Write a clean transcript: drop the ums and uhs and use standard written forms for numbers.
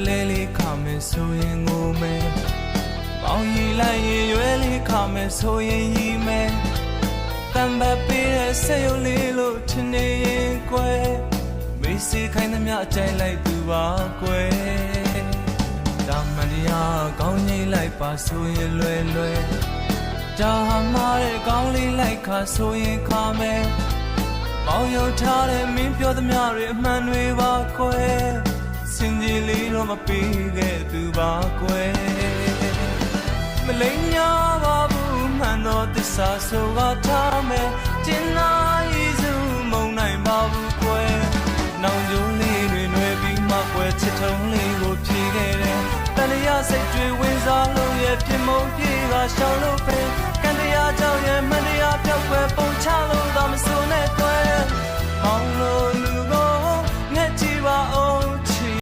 လေးလေးခမယ်ဆိုရင်ငိုမယ်ပေါင်းရီလိုက်ရင်ရွယ်လေးခမယ်ဆိုရင်ရီမယ်တံပတ်ပေးတဲ့ဆက်ရုပ်လေးလို့ထင်နေရင်ကွယ်မေးစီခိုင်းသမျှအကြိုက်လိုက်သူပါကွယ်ဒါမှန်တရားကောင်းကြီးလိုက်ပါဆိုရင်လွယ်လွယ်ဒါမှတဲ့ကောင်းလေးလိုက်ခါဆိုရင်ခါမယ်မောင်ရုံထားတဲ့မင်းပြောသမျှတွေအမှန်တွေပါကွယ်စင်ကြီးလေးတော့မပေးခဲ့သူပါကွယ်မလိမ်ညာပါဘူးမှန်တော့သစ္စာဆိုကထားမယ်တင်လာရီစုမုံနိုင်ပါဘူးကွယ်နောင်ကျိုးလေးတွေနှွယ်ပြီးမှကွယ်ချစ်ထုံးလေးကိုဖြေခဲ့တယ်တန်ရစိတ်တွေဝင်စားလို့ရဲ့ပြမုံပြေကရှောင်းလို့ပဲကန်တရားကြောင့်ရဲ့မန်တရားပြောက်ွယ်ပုံချလို့တော့မစိုးနဲ့ကွယ်မောင်လို့